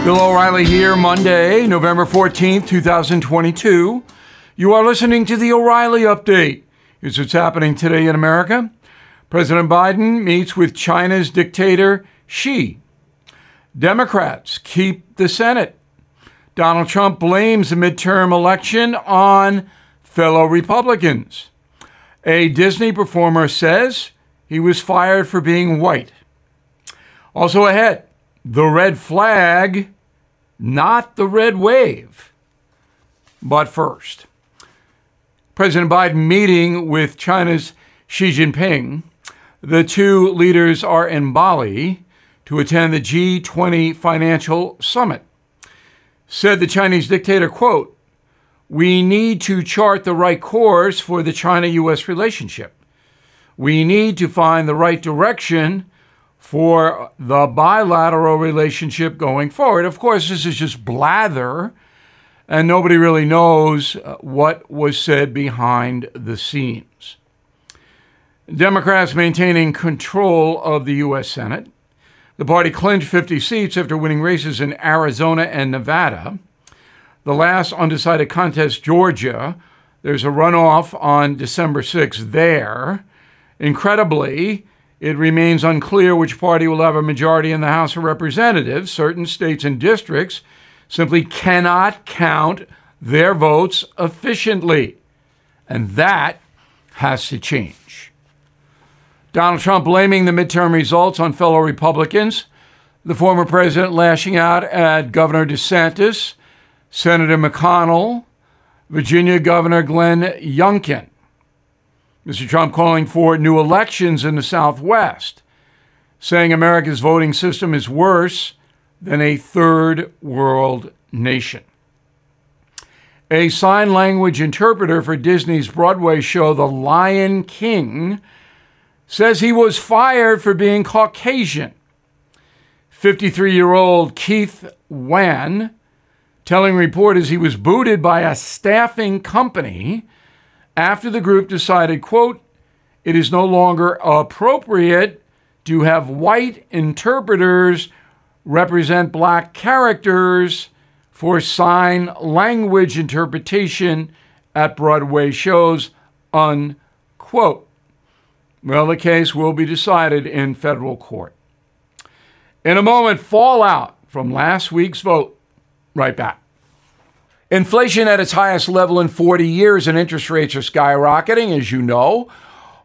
Bill O'Reilly here, Monday, November 14th, 2022. You are listening to the O'Reilly Update. Here's what's happening today in America. President Biden meets with China's dictator Xi. Democrats keep the Senate. Donald Trump blames the midterm election on fellow Republicans. A Disney performer says he was fired for being white. Also ahead, the red flag, not the red wave. But first, President Biden meeting with China's Xi Jinping. The two leaders are in Bali to attend the G20 Financial Summit. Said the Chinese dictator, quote, "We need to chart the right course for the China-U.S. relationship. We need to find the right direction for the bilateral relationship going forward." Of course, this is just blather, and nobody really knows what was said behind the scenes. Democrats maintaining control of the U.S. Senate. The party clinched 50 seats after winning races in Arizona and Nevada. The last undecided contest, Georgia, there's a runoff on December 6th there. Incredibly, it remains unclear which party will have a majority in the House of Representatives. Certain states and districts simply cannot count their votes efficiently, and that has to change. Donald Trump blaming the midterm results on fellow Republicans. The former president lashing out at Governor DeSantis, Senator McConnell, Virginia Governor Glenn Youngkin. Mr. Trump calling for new elections in the Southwest, saying America's voting system is worse than a third world nation. A sign language interpreter for Disney's Broadway show The Lion King says he was fired for being Caucasian. 53-year-old Keith Wan telling reporters he was booted by a staffing company after the group decided, quote, "It is no longer appropriate to have white interpreters represent black characters for sign language interpretation at Broadway shows," unquote. Well, the case will be decided in federal court. In a moment, fallout from last week's vote. Right back. Inflation at its highest level in 40 years and interest rates are skyrocketing, as you know.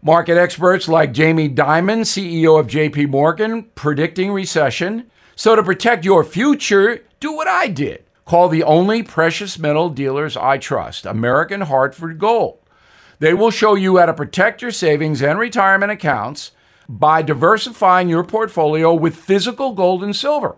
Market experts like Jamie Dimon, CEO of JP Morgan, predicting recession. So to protect your future, do what I did. Call the only precious metal dealers I trust, American Hartford Gold. They will show you how to protect your savings and retirement accounts by diversifying your portfolio with physical gold and silver.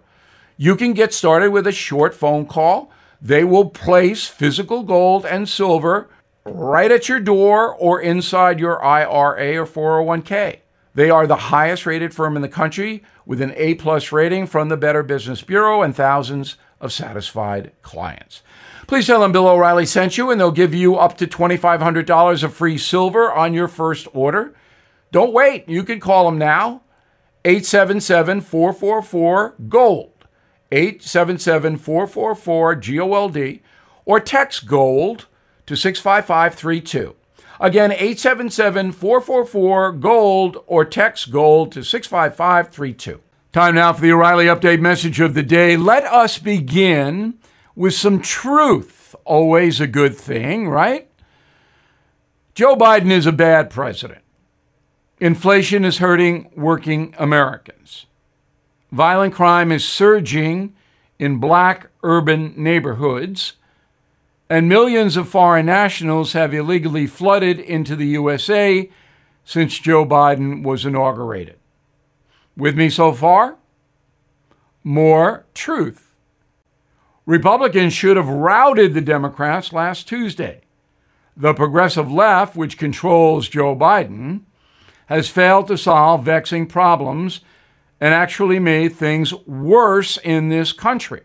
You can get started with a short phone call. They will place physical gold and silver right at your door or inside your IRA or 401k. They are the highest rated firm in the country with an A+ rating from the Better Business Bureau and thousands of satisfied clients. Please tell them Bill O'Reilly sent you, and they'll give you up to $2,500 of free silver on your first order. Don't wait. You can call them now. 877-444-GOLD. 877-444-GOLD, or text GOLD to 65532. Again, 877-444-GOLD, or text GOLD to 65532. Time now for the O'Reilly Update message of the day. Let us begin with some truth. Always a good thing, right? Joe Biden is a bad president. Inflation is hurting working Americans. Violent crime is surging in black urban neighborhoods, and millions of foreign nationals have illegally flooded into the USA since Joe Biden was inaugurated. With me so far? More truth. Republicans should have routed the Democrats last Tuesday. The progressive left, which controls Joe Biden, has failed to solve vexing problems and actually made things worse in this country.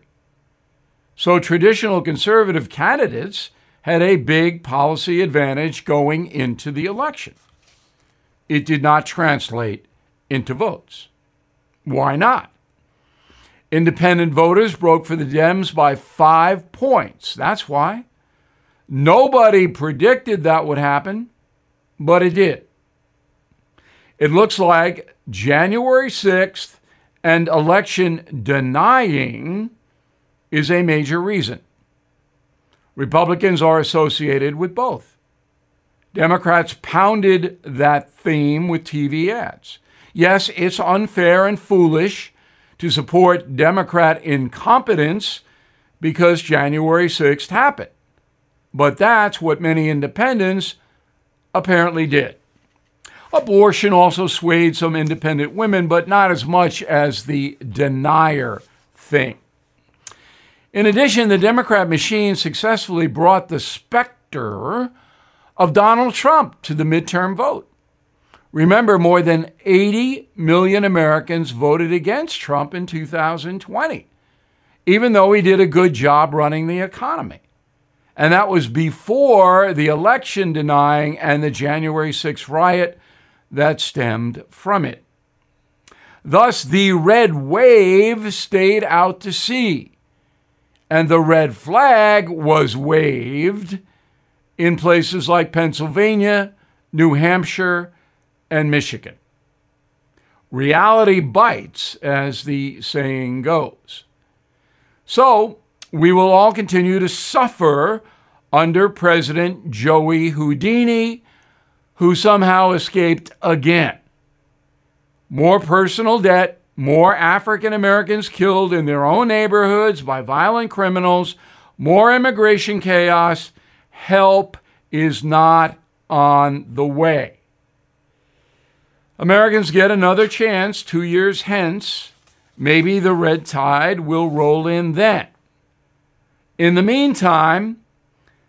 So traditional conservative candidates had a big policy advantage going into the election. It did not translate into votes. Why not? Independent voters broke for the Dems by 5 points. That's why. Nobody predicted that would happen, but it did. It looks like January 6th and election denying is a major reason. Republicans are associated with both. Democrats pounded that theme with TV ads. Yes, it's unfair and foolish to support Democrat incompetence because January 6th happened. But that's what many independents apparently did. Abortion also swayed some independent women, but not as much as the denier thing. In addition, the Democrat machine successfully brought the specter of Donald Trump to the midterm vote. Remember, more than 80 million Americans voted against Trump in 2020, even though he did a good job running the economy. And that was before the election denying and the January 6th riot that stemmed from it. Thus, the red wave stayed out to sea, and the red flag was waved in places like Pennsylvania, New Hampshire, and Michigan. Reality bites, as the saying goes. So, we will all continue to suffer under President Joey Houdini, who somehow escaped again. More personal debt, more African Americans killed in their own neighborhoods by violent criminals, more immigration chaos. Help is not on the way. Americans get another chance 2 years hence. Maybe the red tide will roll in then. In the meantime,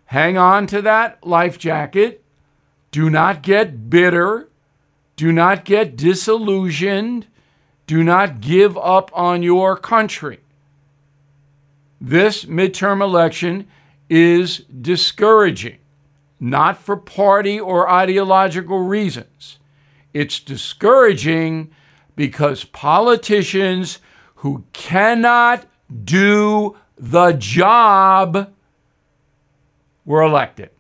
hang on to that life jacket. Do not get bitter. Do not get disillusioned. Do not give up on your country. This midterm election is discouraging, not for party or ideological reasons. It's discouraging because politicians who cannot do the job were elected.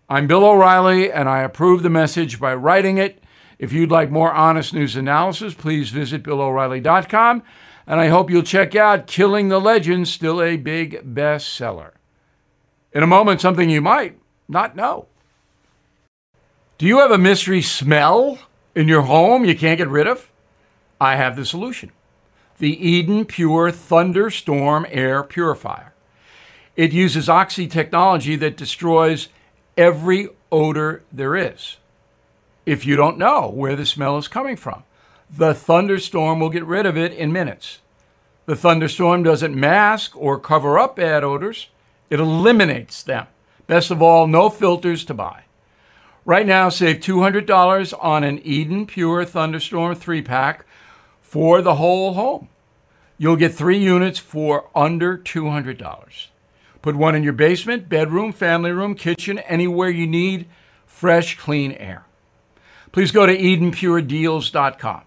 I'm Bill O'Reilly, and I approve the message by writing it. If you'd like more honest news analysis, please visit BillO'Reilly.com, and I hope you'll check out Killing the Legend, still a big bestseller. In a moment, something you might not know. Do you have a mystery smell in your home you can't get rid of? I have the solution. The Eden Pure Thunderstorm Air Purifier. It uses oxy technology that destroys every odor there is. If you don't know where the smell is coming from, the thunderstorm will get rid of it in minutes. The thunderstorm doesn't mask or cover up bad odors. It eliminates them. Best of all, no filters to buy. Right now, save $200 on an Eden Pure Thunderstorm 3-pack for the whole home. You'll get 3 units for under $200. Put one in your basement, bedroom, family room, kitchen, anywhere you need fresh, clean air. Please go to EdenPureDeals.com.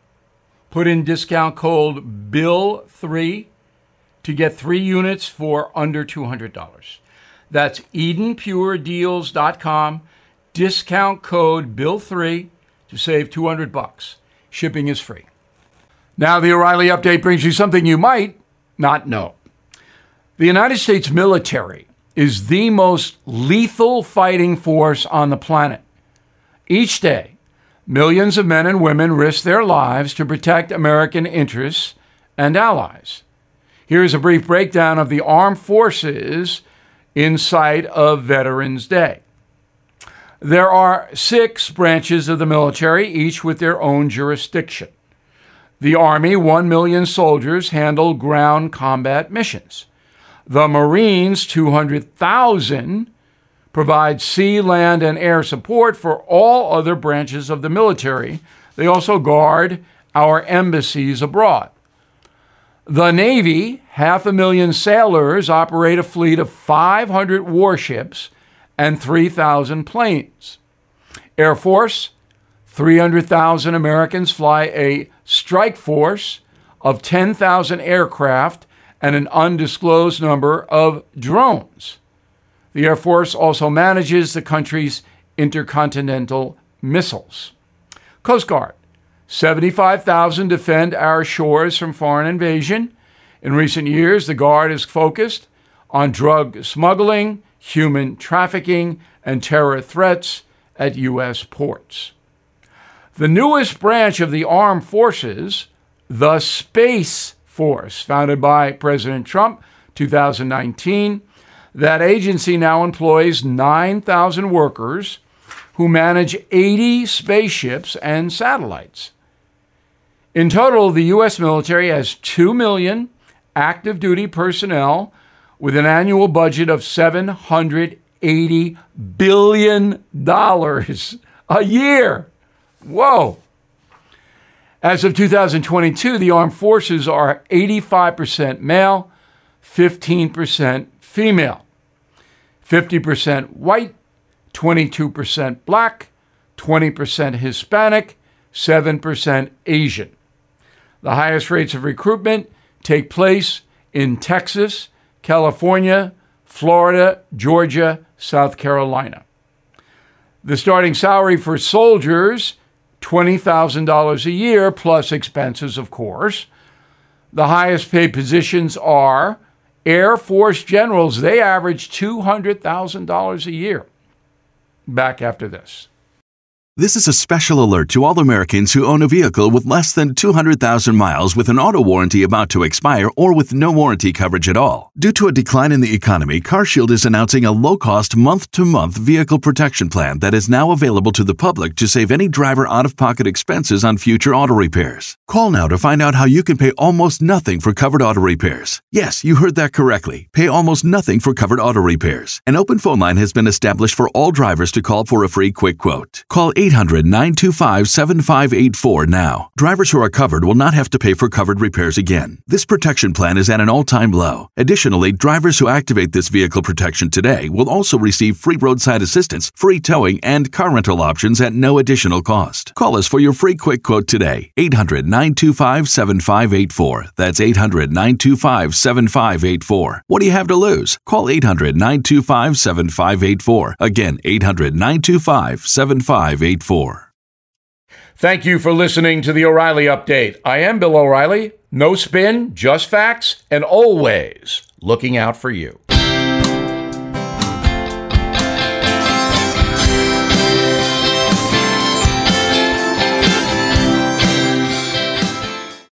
Put in discount code BILL3 to get 3 units for under $200. That's EdenPureDeals.com. Discount code BILL3 to save $200. Shipping is free. Now the O'Reilly Update brings you something you might not know. The United States military is the most lethal fighting force on the planet. Each day, millions of men and women risk their lives to protect American interests and allies. Here's a brief breakdown of the armed forces in sight of Veterans Day. There are 6 branches of the military, each with their own jurisdiction. The Army, 1 million soldiers, handle ground combat missions. The Marines, 200,000, provide sea, land, and air support for all other branches of the military. They also guard our embassies abroad. The Navy, 500,000 sailors, operate a fleet of 500 warships and 3,000 planes. Air Force, 300,000 Americans fly a strike force of 10,000 aircraft and an undisclosed number of drones. The Air Force also manages the country's intercontinental missiles. Coast Guard, 75,000 defend our shores from foreign invasion. In recent years, the Guard is focused on drug smuggling, human trafficking, and terror threats at U.S. ports. The newest branch of the armed forces, the Space Force, founded by President Trump, 2019, that agency now employs 9,000 workers who manage 80 spaceships and satellites. In total, the U.S. military has 2 million active duty personnel with an annual budget of $780 billion a year. Whoa. As of 2022, the armed forces are 85% male, 15% female, 50% white, 22% black, 20% Hispanic, 7% Asian. The highest rates of recruitment take place in Texas, California, Florida, Georgia, South Carolina. The starting salary for soldiers, $20,000 a year, plus expenses, of course. The highest paid positions are Air Force generals. They average $200,000 a year. Back after this. This is a special alert to all Americans who own a vehicle with less than 200,000 miles with an auto warranty about to expire or with no warranty coverage at all. Due to a decline in the economy, CarShield is announcing a low-cost month-to-month vehicle protection plan that is now available to the public to save any driver out-of-pocket expenses on future auto repairs. Call now to find out how you can pay almost nothing for covered auto repairs. Yes, you heard that correctly. Pay almost nothing for covered auto repairs. An open phone line has been established for all drivers to call for a free quick quote. Call 800-925-7584 now. Drivers who are covered will not have to pay for covered repairs again. This protection plan is at an all-time low. Additionally, drivers who activate this vehicle protection today will also receive free roadside assistance, free towing, and car rental options at no additional cost. Call us for your free quick quote today. 800-925-7584. That's 800-925-7584. What do you have to lose? Call 800-925-7584. Again, 800-925-7584. Thank you for listening to the O'Reilly Update. I am Bill O'Reilly. No spin, just facts, and always looking out for you.